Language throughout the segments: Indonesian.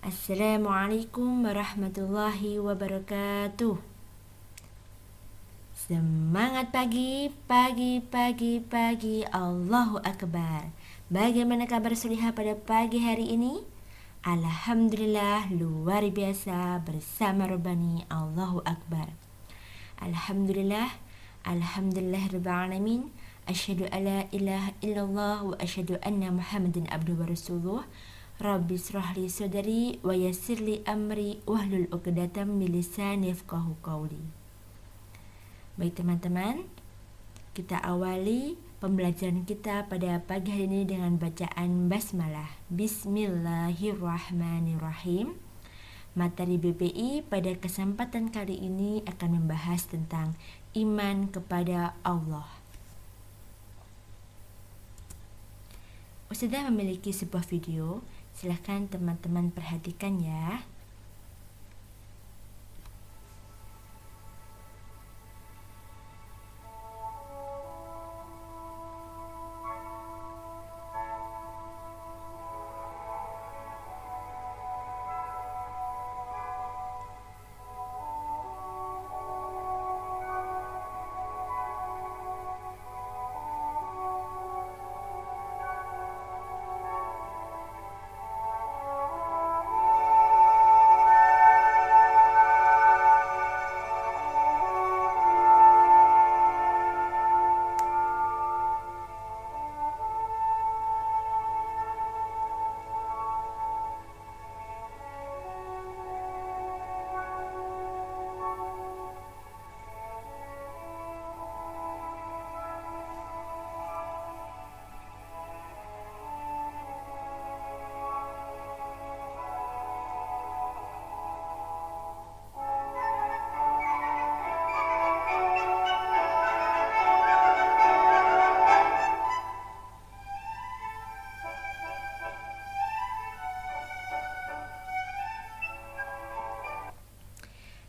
Assalamualaikum warahmatullahi wabarakatuh. Semangat pagi, pagi, pagi, pagi, Allahu Akbar. Bagaimana kabar Solihah pada pagi hari ini? Alhamdulillah, luar biasa bersama Rabbani, Allahu Akbar. Alhamdulillah, Alhamdulillah Rabbil Alamin. Asyhadu alla ilaha illallah wa asyhadu anna Muhammadan abduhu wa rasuluh. Rabbi shrah li sadri wa yassir li amri wahlul 'uqdatam min lisani yafqahu qawli. Baik teman-teman, kita awali pembelajaran kita pada pagi hari ini dengan bacaan basmalah. Bismillahirrahmanirrahim. Materi BPI pada kesempatan kali ini akan membahas tentang iman kepada Allah. Ustazah memiliki sebuah video, silahkan teman-teman perhatikan ya.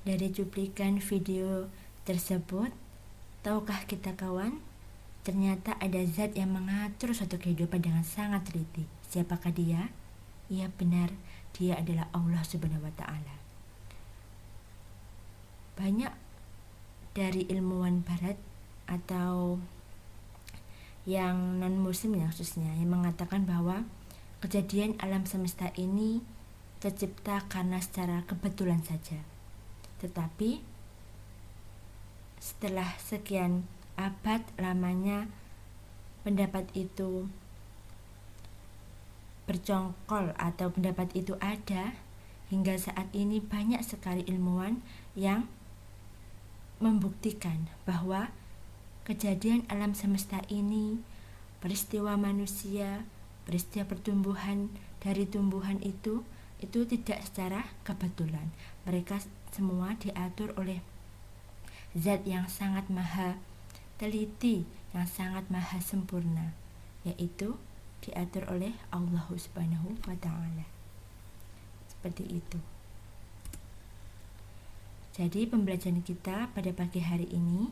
Dari cuplikan video tersebut, tahukah kita kawan, ternyata ada zat yang mengatur suatu kehidupan dengan sangat teliti. Siapakah dia? Iya benar, dia adalah Allah Subhanahu wa Ta'ala. Banyak dari ilmuwan barat atau yang non-muslim ya khususnya, yang mengatakan bahwa kejadian alam semesta ini tercipta karena secara kebetulan saja. Tetapi setelah sekian abad lamanya pendapat itu bercongkol atau pendapat itu ada, hingga saat ini banyak sekali ilmuwan yang membuktikan bahwa kejadian alam semesta ini, peristiwa manusia, peristiwa pertumbuhan dari tumbuhan itu tidak secara kebetulan. Mereka semua diatur oleh zat yang sangat maha teliti, yang sangat maha sempurna, yaitu diatur oleh Allah Subhanahu wa Ta'ala. Seperti itu. Jadi pembelajaran kita pada pagi hari ini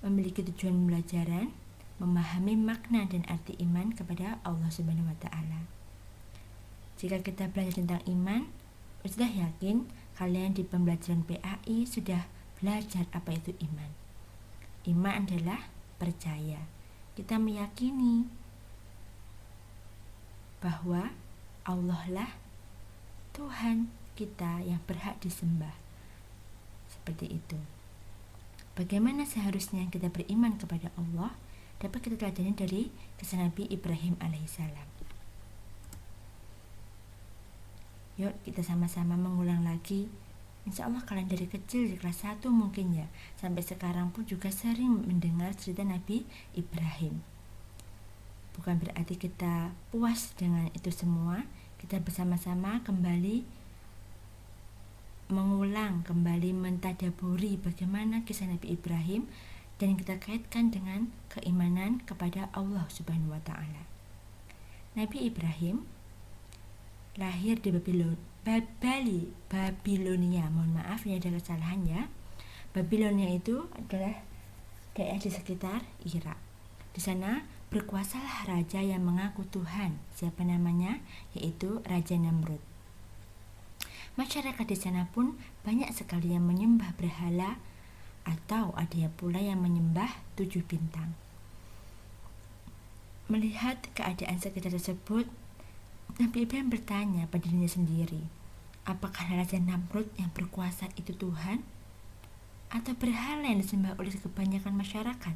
memiliki tujuan pembelajaran memahami makna dan arti iman kepada Allah Subhanahu wa Ta'ala. Jika kita belajar tentang iman, sudah yakin kalian di pembelajaran PAI sudah belajar apa itu iman. Iman adalah percaya. Kita meyakini bahwa Allah lah Tuhan kita yang berhak disembah. Seperti itu. Bagaimana seharusnya kita beriman kepada Allah dapat kita pelajari dari kisah Nabi Ibrahim alaihissalam. Yuk kita sama-sama mengulang lagi. Insya Allah kalian dari kecil di kelas 1 mungkin ya, sampai sekarang pun juga sering mendengar cerita Nabi Ibrahim. Bukan berarti kita puas dengan itu semua. Kita bersama-sama kembali mengulang, kembali mentadaburi bagaimana kisah Nabi Ibrahim, dan kita kaitkan dengan keimanan kepada Allah Subhanahu wa Ta'ala. Nabi Ibrahim lahir di Babilonia. Mohon maaf ini ada kesalahan ya. Babilonia itu adalah daerah di sekitar Irak. Di sana berkuasalah raja yang mengaku Tuhan. Siapa namanya? Yaitu Raja Namrud. Masyarakat di sana pun banyak sekali yang menyembah berhala, atau ada pula yang menyembah 7 bintang. Melihat keadaan sekitar tersebut, Nabi Ibrahim bertanya pada dirinya sendiri, apakah Raja Namrud yang berkuasa itu Tuhan? Atau berhala yang disembah oleh kebanyakan masyarakat?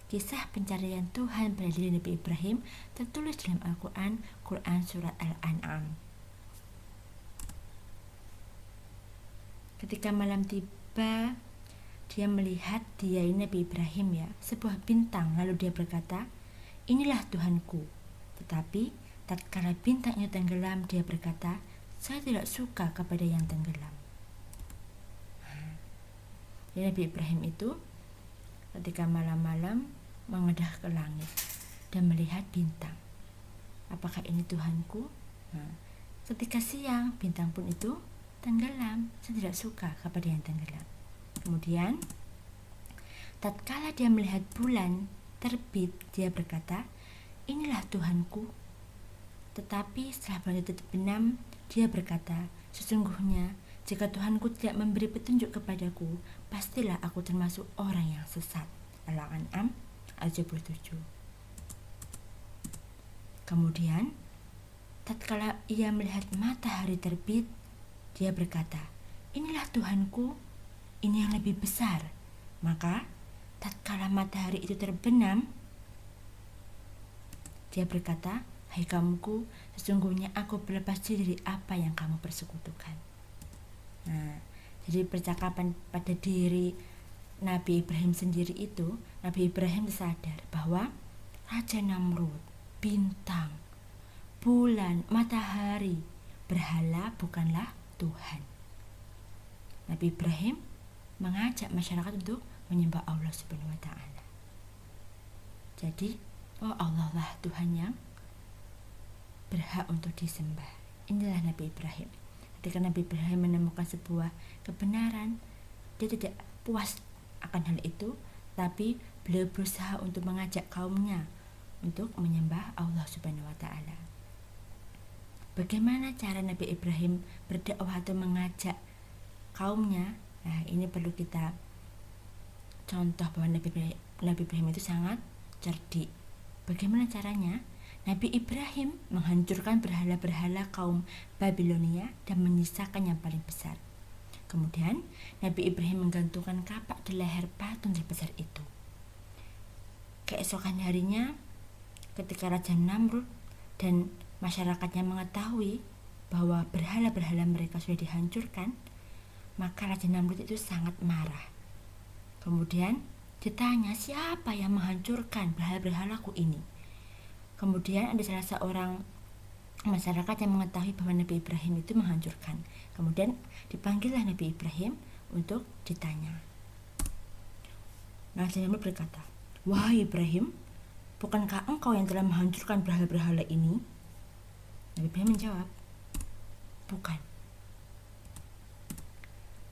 Kisah pencarian Tuhan pada diri Nabi Ibrahim tertulis dalam Al-Quran, Quran Surat Al-An'am. Ketika malam tiba, dia melihat Nabi Ibrahim sebuah bintang, lalu dia berkata, inilah Tuhanku. Tetapi tatkala bintang itu tenggelam, dia berkata, saya tidak suka kepada yang tenggelam. Nabi Ibrahim itu ketika malam-malam mengedah ke langit dan melihat bintang. Apakah ini Tuhanku? Ketika siang, bintang pun itu tenggelam. Saya tidak suka kepada yang tenggelam. Kemudian, tatkala dia melihat bulan terbit, dia berkata, inilah Tuhanku. Tetapi setelah bulan itu terbenam, dia berkata, sesungguhnya jika Tuhanku tidak memberi petunjuk kepadaku, pastilah aku termasuk orang yang sesat. Al-An'am ayat 77. Kemudian, tatkala ia melihat matahari terbit, dia berkata, inilah Tuhanku, ini yang lebih besar. Maka, tatkala matahari itu terbenam, dia berkata, hai kaumku, sesungguhnya aku berlepas diri dari apa yang kamu persekutukan. Jadi percakapan pada diri Nabi Ibrahim sendiri itu, Nabi Ibrahim sadar bahwa Raja Namrud, bintang, bulan, matahari, berhala bukanlah Tuhan. Nabi Ibrahim mengajak masyarakat untuk menyembah Allah Subhanahu wa Ta'ala. Jadi, Allah lah Tuhan yang berhak untuk disembah. Inilah Nabi Ibrahim. Ketika Nabi Ibrahim menemukan sebuah kebenaran, dia tidak puas akan hal itu, tapi beliau berusaha untuk mengajak kaumnya untuk menyembah Allah Subhanahu wa Ta'ala. Bagaimana cara Nabi Ibrahim berdakwah atau mengajak kaumnya? Nah, ini perlu kita contoh bahwa Nabi Ibrahim itu sangat cerdik. Bagaimana caranya? Nabi Ibrahim menghancurkan berhala-berhala kaum Babilonia dan menyisakan yang paling besar. Kemudian Nabi Ibrahim menggantungkan kapak di leher patung terbesar itu. Keesokan harinya, ketika Raja Namrud dan masyarakatnya mengetahui bahwa berhala-berhala mereka sudah dihancurkan, maka Raja Namrud itu sangat marah. Kemudian ditanya, siapa yang menghancurkan berhala-berhalaku ini? Kemudian ada salah seorang masyarakat yang mengetahui bahwa Nabi Ibrahim itu menghancurkan. Kemudian dipanggillah Nabi Ibrahim untuk ditanya. Raja Namrud berkata, wahai Ibrahim, bukankah engkau yang telah menghancurkan berhala-berhala ini? Nabi Ibrahim menjawab, bukan.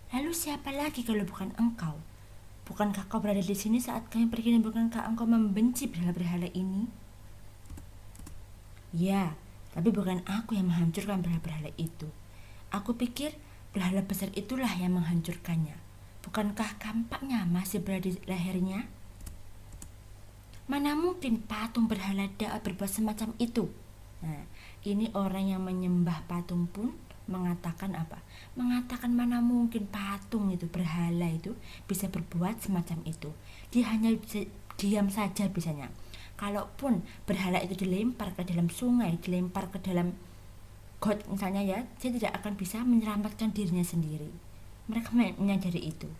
Lalu siapa lagi kalau bukan engkau? Bukankah kau berada di sini saat kami pergi, dan bukankah engkau membenci berhala-berhala ini? Ya, tapi bukan aku yang menghancurkan berhala-berhala itu. Aku pikir berhala besar itulah yang menghancurkannya. Bukankah kampaknya masih berada di lehernya? Mana mungkin patung berhala dapat berbuat semacam itu? Nah, ini orang yang menyembah patung pun mengatakan apa? Mengatakan mana mungkin patung itu, berhala itu bisa berbuat semacam itu. Dia hanya diam saja bisanya. Kalaupun berhala itu dilempar ke dalam sungai, dilempar ke dalam got misalnya ya, dia tidak akan bisa menyelamatkan dirinya sendiri. Mereka menyadari itu.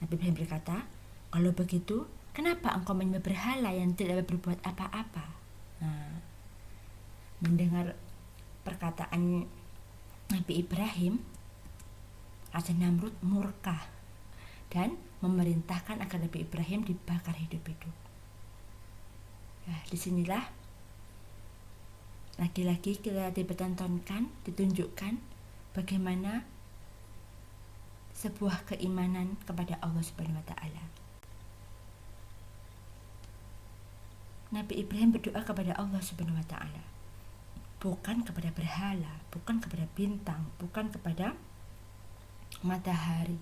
Nabi Ibrahim berkata, kalau begitu, kenapa engkau menyembah berhala yang tidak berbuat apa-apa? Nah, mendengar perkataan Nabi Ibrahim, Raja Namrud murka dan memerintahkan agar Nabi Ibrahim dibakar hidup-hidup. Nah, disinilah lagi-lagi kita dipertontonkan, ditunjukkan bagaimana sebuah keimanan kepada Allah Subhanahu wa Ta'ala. Nabi Ibrahim berdoa kepada Allah Subhanahu wa Ta'ala, bukan kepada berhala, bukan kepada bintang, bukan kepada matahari.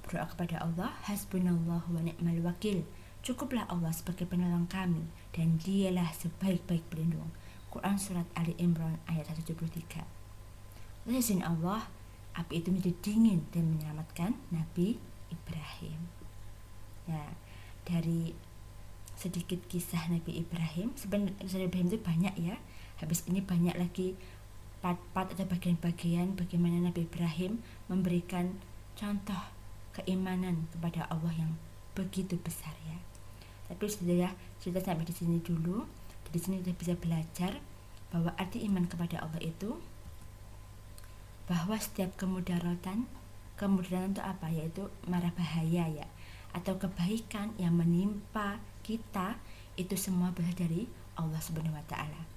Berdoa kepada Allah, hasbunallahu wa ni'mal wakil. Cukuplah Allah sebagai penolong kami dan dialah sebaik-baik pelindung. Quran Surat Ali Imran ayat 173. Oleh izin Allah, api itu menjadi dingin dan menyelamatkan Nabi Ibrahim. Ya, dari sedikit kisah Nabi Ibrahim, sebenarnya Nabi Ibrahim itu banyak ya. Habis ini banyak lagi part-part atau bagian-bagian bagaimana Nabi Ibrahim memberikan contoh keimanan kepada Allah yang begitu besar ya. Tapi sudah ya, cerita sampai di sini dulu. Di sini kita bisa belajar bahwa arti iman kepada Allah itu bahwa setiap kemudaratan itu apa? Yaitu mara bahaya ya, atau kebaikan yang menimpa kita itu semua berasal dari Allah Subhanahu wa taala.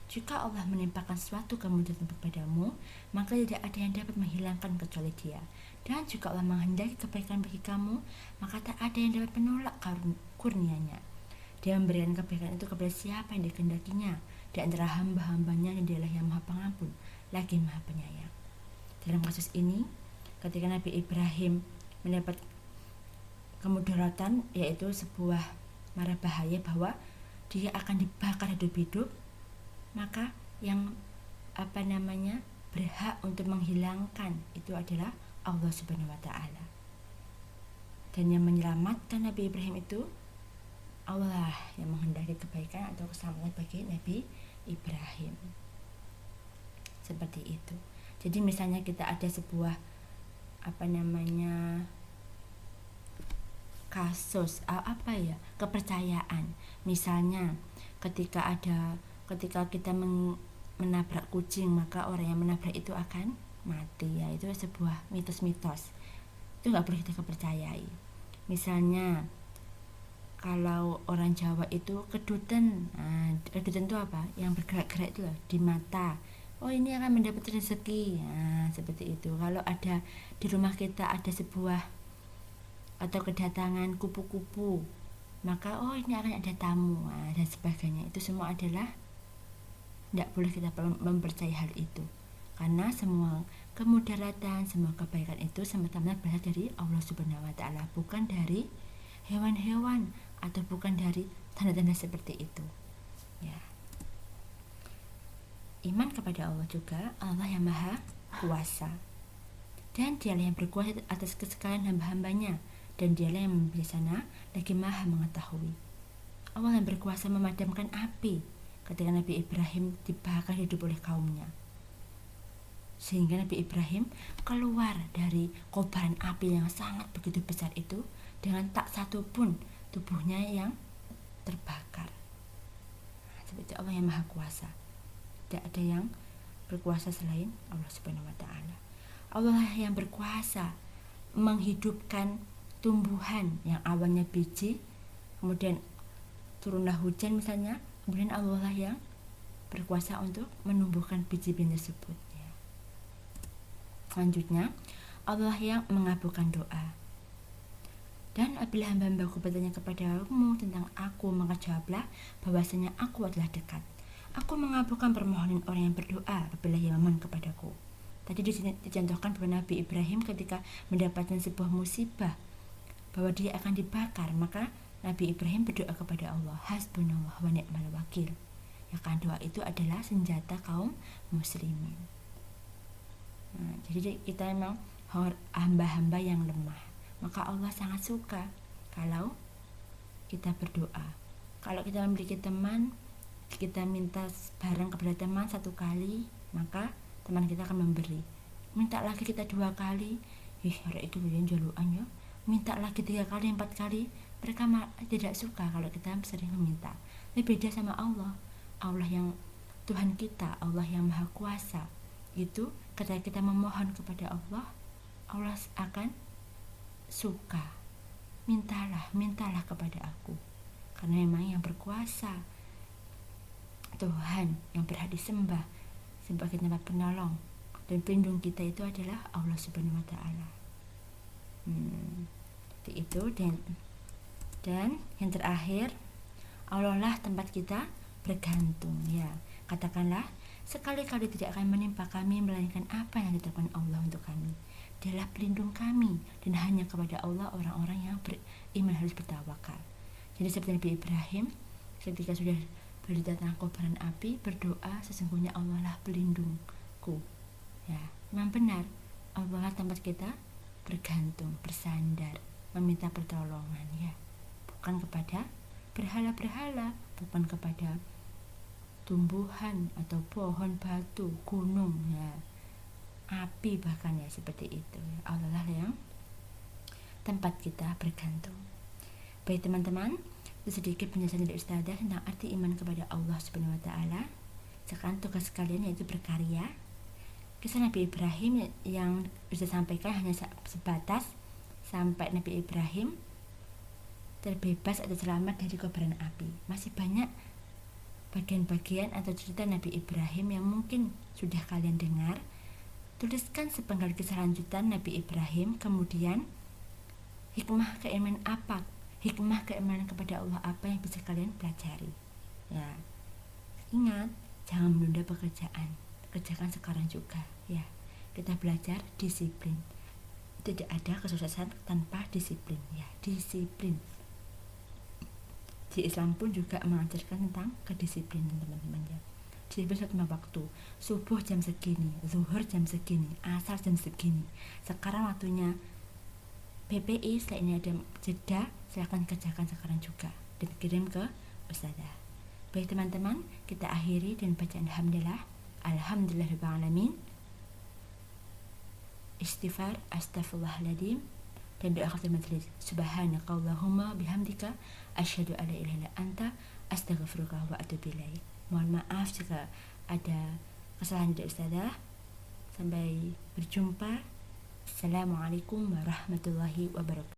Jika Allah menimpakan suatu kemudaratan kepadamu, maka tidak ada yang dapat menghilangkan kecuali Dia. Dan jika Allah menghendaki kebaikan bagi kamu, maka tak ada yang dapat menolak kurnia-Nya. Dia memberikan kebaikan itu kepada siapa yang dikehendakinya di antara hamba-hambanya, yang Dialah yang Maha Pengampun lagi Maha Penyayang. Dalam kasus ini, ketika Nabi Ibrahim mendapat kemudaratan, yaitu sebuah mara bahaya bahwa dia akan dibakar hidup-hidup, maka yang berhak untuk menghilangkan itu adalah Allah Subhanahu wa taala. Dan yang menyelamatkan Nabi Ibrahim itu Allah yang menghendaki kebaikan atau keselamatan bagi Nabi Ibrahim. Seperti itu. Jadi misalnya kita ada sebuah kasus kepercayaan. Misalnya ketika kita menabrak kucing, maka orang yang menabrak itu akan mati ya. Itu sebuah mitos-mitos. Itu nggak boleh kita percayai. Misalnya kalau orang Jawa itu kedutan. Kedutan itu apa? Yang bergerak-gerak itu loh, di mata. Oh, ini akan mendapat rezeki. Seperti itu. Kalau ada di rumah kita ada sebuah atau kedatangan kupu-kupu, maka ini akan ada tamu dan sebagainya. Itu semua adalah tidak boleh kita mempercayai hal itu. Karena semua kemudaratan, semua kebaikan itu semata-mata berasal dari Allah Subhanahu wa taala, bukan dari hewan-hewan atau bukan dari tanda-tanda seperti itu ya. Iman kepada Allah juga, Allah yang Maha Kuasa, dan Dialah yang berkuasa atas sekalian hamba-hambanya, dan Dialah yang bijaksana lagi Maha mengetahui. Allah yang berkuasa memadamkan api ketika Nabi Ibrahim dibakar hidup oleh kaumnya, sehingga Nabi Ibrahim keluar dari kobaran api yang sangat begitu besar itu dengan tak satu pun tubuhnya yang terbakar. Seperti Allah yang Maha Kuasa, tidak ada yang berkuasa selain Allah Subhanahu wa taala. Allah yang berkuasa menghidupkan tumbuhan yang awalnya biji, kemudian turunlah hujan misalnya, kemudian Allah lah yang berkuasa untuk menumbuhkan biji-biji tersebut ya. Selanjutnya, Allah yang mengabulkan doa. Dan apabila hamba-hambaku bertanya kepadamu tentang aku, maka jawablah bahwasanya aku adalah dekat. Aku mengabulkan permohonan orang yang berdoa apabila ia memohon kepadaku. Tadi di sini dicontohkan bahwa Nabi Ibrahim ketika mendapatkan sebuah musibah bahwa dia akan dibakar, maka Nabi Ibrahim berdoa kepada Allah, hasbunallahu wa ni'mal wakil. Ya kan, doa itu adalah senjata kaum muslimin. Jadi kita memang hamba-hamba yang lemah. Maka Allah sangat suka kalau kita berdoa. Kalau kita memiliki teman, kita minta barang kepada teman satu kali, maka teman kita akan memberi. Minta lagi kita 2 kali, hari itu yang jaluan ya. Minta lagi 3 kali, 4 kali, mereka tidak suka kalau kita sering meminta. Ini beda sama Allah. Allah yang Tuhan kita, Allah yang Maha Kuasa. Itu ketika kita memohon kepada Allah, Allah akan suka. Mintalah kepada aku, karena memang yang berkuasa, Tuhan yang berhak disembah sebagai tempat penolong dan pelindung kita itu adalah Allah Subhanahu wa taala. Itu dan yang terakhir, Allah lah tempat kita bergantung ya. Katakanlah, sekali-kali tidak akan menimpa kami melainkan apa yang ditetapkan Allah untuk kami. Dialah pelindung kami, dan hanya kepada Allah orang-orang yang beriman harus bertawakal. Jadi seperti Nabi Ibrahim, ketika sudah berita tentang kobaran api, berdoa, sesungguhnya Allah lah pelindungku. Ya, memang benar, Allah lah tempat kita bergantung, bersandar, meminta pertolongan, ya. Bukan kepada berhala-berhala, bukan kepada tumbuhan atau pohon, batu, gunung, ya, api bahkan, ya, seperti itu. Allah lah yang tempat kita bergantung. Baik teman-teman, itu sedikit penjelasan dari Ustazah tentang arti iman kepada Allah Subhanahu wa taala. Sekarang tugas kalian yaitu berkarya. Kisah Nabi Ibrahim yang Ustazah sampaikan hanya sebatas sampai Nabi Ibrahim terbebas atau selamat dari kobaran api. Masih banyak bagian-bagian atau cerita Nabi Ibrahim yang mungkin sudah kalian dengar. Tuliskan sepenggal kisah lanjutan Nabi Ibrahim, kemudian hikmah keimanan kepada Allah apa yang bisa kalian pelajari. Ya, ingat, jangan menunda pekerjaan, kerjakan sekarang juga, ya. Kita belajar disiplin. Tidak ada kesuksesan tanpa disiplin, ya, disiplin. Di Islam pun juga mengajarkan tentang kedisiplinan, teman-teman, ya. Disiplin suatu waktu, subuh jam segini, zuhur jam segini, asar jam segini. Sekarang waktunya PPI, setelah ini ada jeda, silahkan kerjakan sekarang juga dan kirim ke Ustazah. Baik teman-teman, kita akhiri dan baca alhamdulillah. Alhamdulillahirrahmanirrahim. Istighfar, astaghfirullahaladzim, dan doa khatim majelis. Subhanakallahumma bihamdika asyhadu alla ilaha illa anta astaghfiruka wa atubu ilaik. Mohon maaf jika ada kesalahan dari Ustazah. Sampai berjumpa. Assalamualaikum warahmatullahi wabarakatuh.